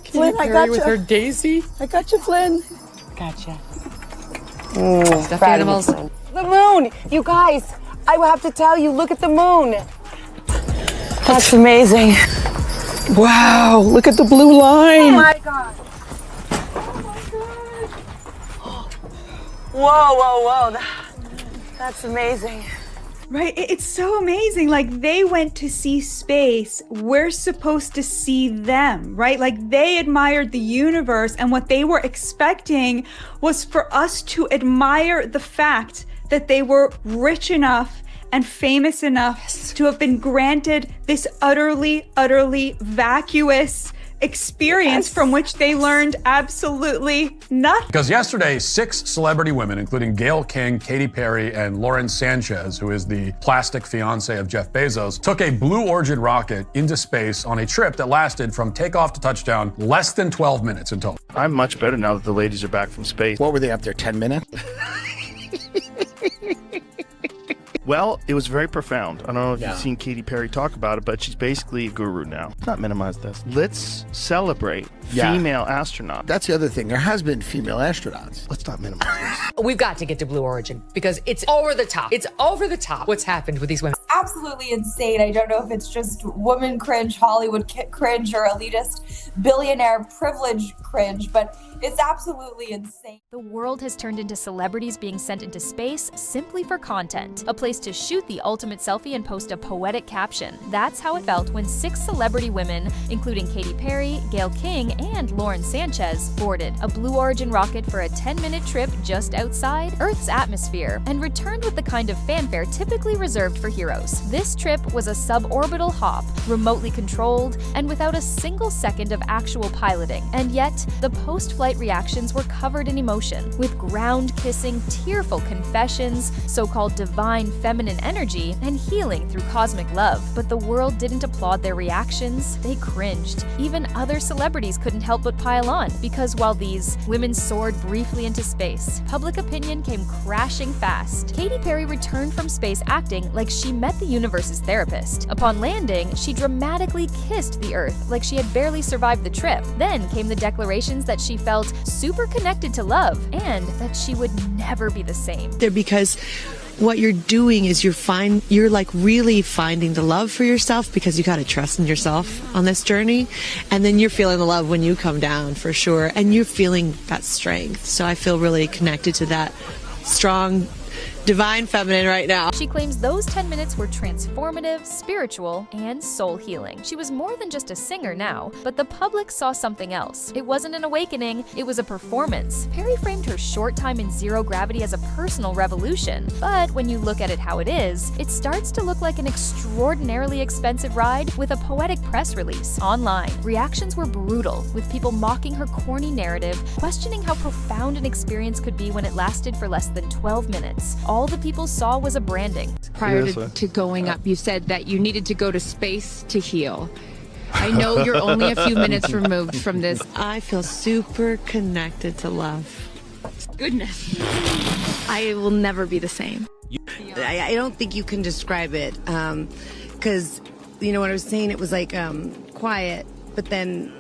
Flynn, I got you. With her daisy. I got you, Flynn. Gotcha. Stuffed animals. The moon, you guys. I have to tell you, look at the moon. That's amazing. Wow, look at the blue line. Oh my God. Whoa, whoa, whoa. That's amazing. Right? It's so amazing. Like, they went to see space. We're supposed to see them, right? Like, they admired the universe, and what they were expecting was for us to admire the fact that they were rich enough and famous enough to have been granted this utterly, utterly vacuous experience from which they learned absolutely nothing. Because yesterday, 6 celebrity women, including Gail King, Katy Perry, and Lauren Sánchez, who is the plastic fiance of Jeff Bezos, took a Blue Origin rocket into space on a trip that lasted from takeoff to touchdown less than 12 minutes in total. I'm much better now that the ladies are back from space. What were they up there, 10 minutes? Well, it was very profound. I don't know if you've seen Katy Perry talk about it, but she's basically a guru now. Let's not minimize this. Let's celebrate female astronauts. That's the other thing. There has been female astronauts. Let's not minimize this. We've got to get to Blue Origin because it's over the top. It's over the top what's happened with these women. Absolutely insane. I don't know if it's just woman cringe, Hollywood cringe, or elitist billionaire privilege cringe, but it's absolutely insane. The world has turned into celebrities being sent into space simply for content, a place to shoot the ultimate selfie and post a poetic caption. That's how it felt when 6 celebrity women, including Katy Perry, Gail King, and Lauren Sánchez, boarded a Blue Origin rocket for a 10-minute trip just outside Earth's atmosphere and returned with the kind of fanfare typically reserved for heroes. This trip was a suborbital hop, remotely controlled, and without a single second of actual piloting. And yet, the post-flight reactions were covered in emotion, with ground-kissing, tearful confessions, so-called divine feminine energy, and healing through cosmic love. But the world didn't applaud their reactions, they cringed. Even other celebrities couldn't help but pile on, because while these women soared briefly into space, public opinion came crashing fast. Katy Perry returned from space acting like she met the universe's therapist. Upon landing, she dramatically kissed the Earth like she had barely survived the trip. Then came the declarations that she felt super connected to love and that she would never be the same. Because what you're doing is you're like really finding the love for yourself, because you got to trust in yourself on this journey, and then you're feeling the love when you come down, for sure, and you're feeling that strength. So I feel really connected to that strong divine feminine right now. She claims those 10 minutes were transformative, spiritual, and soul healing. She was more than just a singer now, but the public saw something else. It wasn't an awakening, it was a performance. Perry framed her short time in zero gravity as a personal revolution, but when you look at it how it is, it starts to look like an extraordinarily expensive ride with a poetic press release. Online, reactions were brutal, with people mocking her corny narrative, questioning how profound an experience could be when it lasted for less than 12 minutes. All the people saw was a branding. Prior to going up, you said that you needed to go to space to heal. I know you're only a few minutes removed from this. I feel super connected to love. Goodness. I will never be the same. I don't think you can describe it, because, you know what I was saying, it was like quiet, but then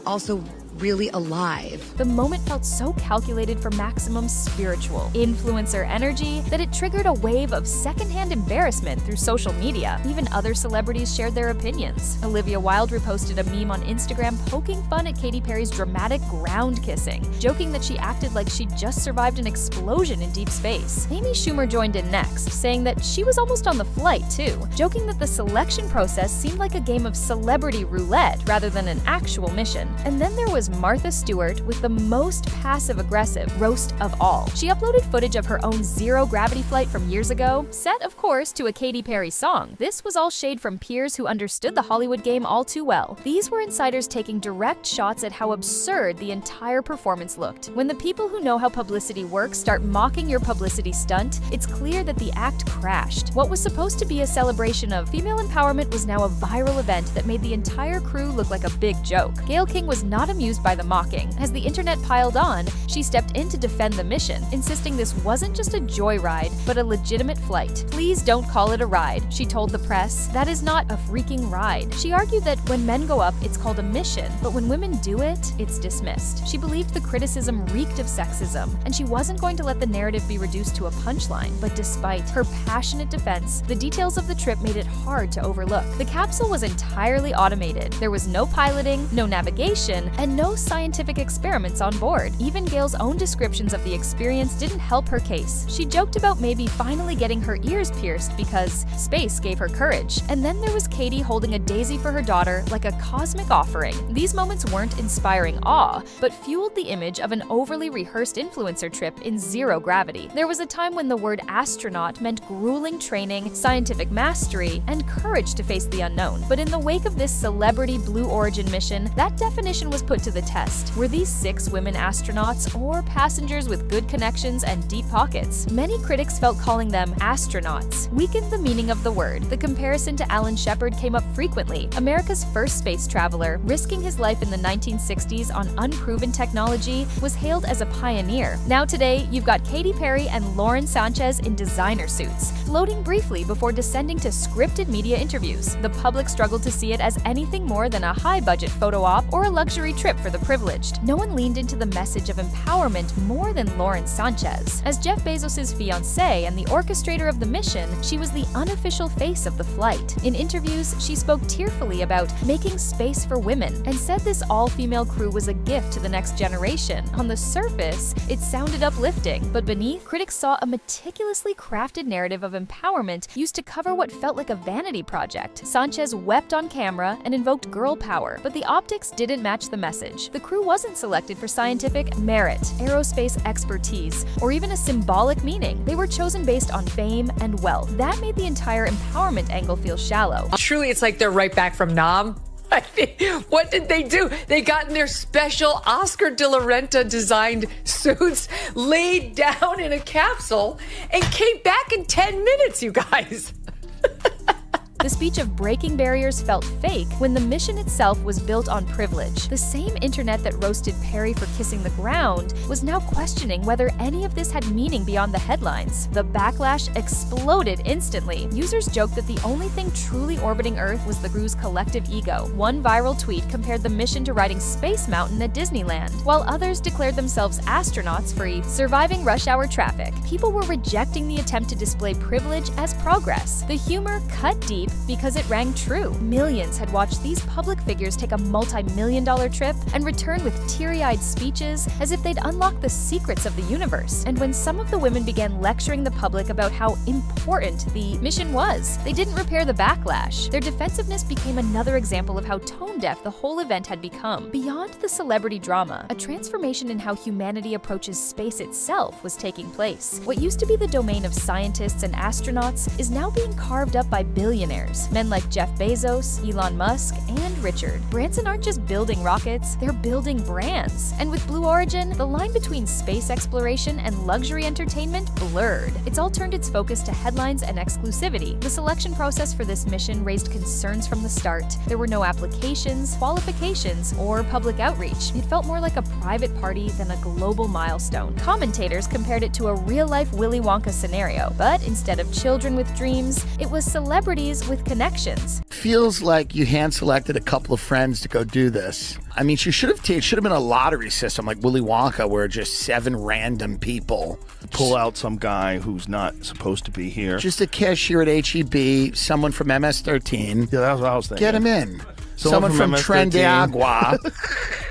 also really alive. The moment felt so calculated for maximum spiritual influencer energy that it triggered a wave of secondhand embarrassment through social media. Even other celebrities shared their opinions. Olivia Wilde reposted a meme on Instagram poking fun at Katy Perry's dramatic ground kissing, joking that she acted like she'd just survived an explosion in deep space. Amy Schumer joined in next, saying that she was almost on the flight too, joking that the selection process seemed like a game of celebrity roulette rather than an actual mission. And then there was Martha Stewart with the most passive-aggressive roast of all. She uploaded footage of her own zero-gravity flight from years ago, set, of course, to a Katy Perry song. This was all shade from peers who understood the Hollywood game all too well. These were insiders taking direct shots at how absurd the entire performance looked. When the people who know how publicity works start mocking your publicity stunt, it's clear that the act crashed. What was supposed to be a celebration of female empowerment was now a viral event that made the entire crew look like a big joke. Gail King was not amused confused by the mocking. As the internet piled on, she stepped in to defend the mission, insisting this wasn't just a joyride, but a legitimate flight. "Please don't call it a ride," she told the press. "That is not a freaking ride." She argued that when men go up, it's called a mission, but when women do it, it's dismissed. She believed the criticism reeked of sexism, and she wasn't going to let the narrative be reduced to a punchline. But despite her passionate defense, the details of the trip made it hard to overlook. The capsule was entirely automated. There was no piloting, no navigation, and no scientific experiments on board. Even Gail's own descriptions of the experience didn't help her case. She joked about maybe finally getting her ears pierced because space gave her courage. And then there was Katy holding a daisy for her daughter like a cosmic offering. These moments weren't inspiring awe, but fueled the image of an overly rehearsed influencer trip in zero gravity. There was a time when the word astronaut meant grueling training, scientific mastery, and courage to face the unknown. But in the wake of this celebrity Blue Origin mission, that definition was put to the test. Were these 6 women astronauts or passengers with good connections and deep pockets? Many critics felt calling them astronauts weakened the meaning of the word. The comparison to Alan Shepard came up frequently, America's first space traveler, risking his life in the 1960s on unproven technology, was hailed as a pioneer. Now today, you've got Katy Perry and Lauren Sánchez in designer suits, floating briefly before descending to scripted media interviews. The public struggled to see it as anything more than a high-budget photo op or a luxury trip for the privileged. No one leaned into the message of empowerment more than Lauren Sánchez. As Jeff Bezos' fiancée and the orchestrator of the mission, she was the unofficial face of the flight. In interviews, she spoke tearfully about making space for women and said this all-female crew was a gift to the next generation. On the surface, it sounded uplifting, but beneath, critics saw a meticulously crafted narrative of empowerment used to cover what felt like a vanity project. Sánchez wept on camera and invoked girl power, but the optics didn't match the message. The crew wasn't selected for scientific merit, aerospace expertise, or even a symbolic meaning. They were chosen based on fame and wealth. That made the entire empowerment angle feel shallow. Truly, it's like they're right back from Nam. What did they do? They got in their special Oscar de la Renta designed suits, laid down in a capsule, and came back in 10 minutes, you guys. The speech of breaking barriers felt fake when the mission itself was built on privilege. The same internet that roasted Perry for kissing the ground was now questioning whether any of this had meaning beyond the headlines. The backlash exploded instantly. Users joked that the only thing truly orbiting Earth was the crew's collective ego. One viral tweet compared the mission to riding Space Mountain at Disneyland, while others declared themselves astronauts for surviving rush hour traffic. People were rejecting the attempt to display privilege as progress. The humor cut deep because it rang true. Millions had watched these public figures take a multi-million-dollar trip and return with teary-eyed speeches as if they'd unlocked the secrets of the universe. And when some of the women began lecturing the public about how important the mission was, they didn't repair the backlash. Their defensiveness became another example of how tone-deaf the whole event had become. Beyond the celebrity drama, a transformation in how humanity approaches space itself was taking place. What used to be the domain of scientists and astronauts is now being carved up by billionaires. Men like Jeff Bezos, Elon Musk, and Richard Branson aren't just building rockets, they're building brands. And with Blue Origin, the line between space exploration and luxury entertainment blurred. It's all turned its focus to headlines and exclusivity. The selection process for this mission raised concerns from the start. There were no applications, qualifications, or public outreach. It felt more like a private party than a global milestone. Commentators compared it to a real-life Willy Wonka scenario, but instead of children with dreams, it was celebrities with connections. Feels like you hand-selected a couple of friends to go do this. I mean, she should have been a lottery system like Willy Wonka, where just 7 random people pull out some guy who's not supposed to be here. Just a cashier at HEB, someone from MS-13. Yeah, that's what I was thinking. Get him in. Someone from Tren de Agua,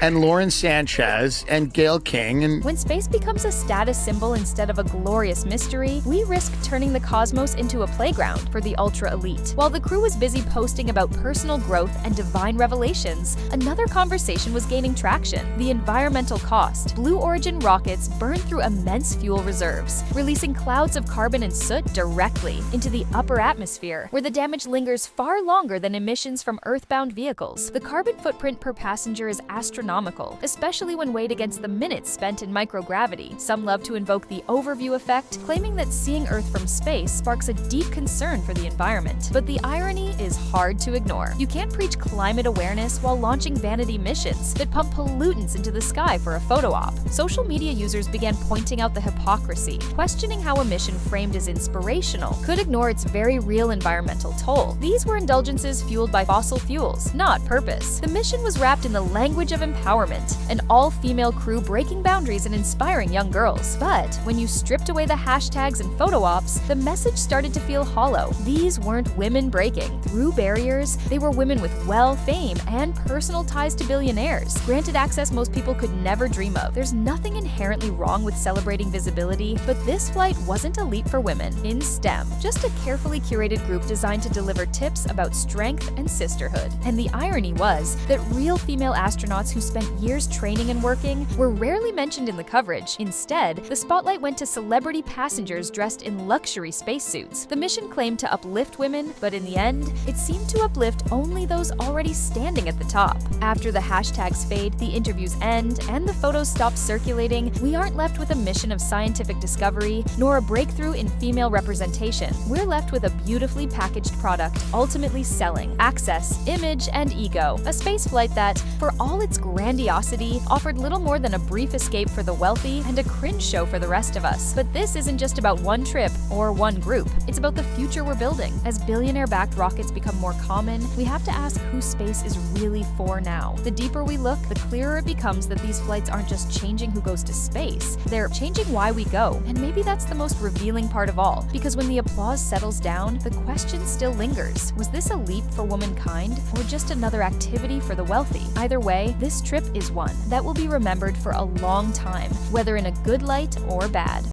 and Lauren Sánchez, and Gail King. And when space becomes a status symbol instead of a glorious mystery, we risk turning the cosmos into a playground for the ultra-elite. While the crew was busy posting about personal growth and divine revelations, another conversation was gaining traction: the environmental cost. Blue Origin rockets burned through immense fuel reserves, releasing clouds of carbon and soot directly into the upper atmosphere, where the damage lingers far longer than emissions from Earthbound vehicles. The carbon footprint per passenger is astronomical. astronomical, especially when weighed against the minutes spent in microgravity. Some love to invoke the overview effect, claiming that seeing Earth from space sparks a deep concern for the environment. But the irony is hard to ignore. You can't preach climate awareness while launching vanity missions that pump pollutants into the sky for a photo op. Social media users began pointing out the hypocrisy, questioning how a mission framed as inspirational could ignore its very real environmental toll. These were indulgences fueled by fossil fuels, not purpose. The mission was wrapped in the language of empowerment, an all-female crew breaking boundaries and inspiring young girls. But when you stripped away the hashtags and photo ops, the message started to feel hollow. These weren't women breaking through barriers, they were women with wealth, fame, and personal ties to billionaires, granted access most people could never dream of. There's nothing inherently wrong with celebrating visibility, but this flight wasn't a leap for women in STEM, just a carefully curated group designed to deliver tips about strength and sisterhood. And the irony was that real female astronauts who spent years training and working were rarely mentioned in the coverage. Instead, the spotlight went to celebrity passengers dressed in luxury spacesuits. The mission claimed to uplift women, but in the end, it seemed to uplift only those already standing at the top. After the hashtags fade, the interviews end, and the photos stop circulating, we aren't left with a mission of scientific discovery, nor a breakthrough in female representation. We're left with a beautifully packaged product, ultimately selling access, image, and ego. A space flight that, for all its grandiosity, offered little more than a brief escape for the wealthy and a cringe show for the rest of us. But this isn't just about one trip or one group. It's about the future we're building. As billionaire-backed rockets become more common, we have to ask who space is really for now. The deeper we look, the clearer it becomes that these flights aren't just changing who goes to space, they're changing why we go. And maybe that's the most revealing part of all, because when the applause settles down, the question still lingers. Was this a leap for womankind, or just another activity for the wealthy? Either way, this trip is one that will be remembered for a long time, whether in a good light or bad.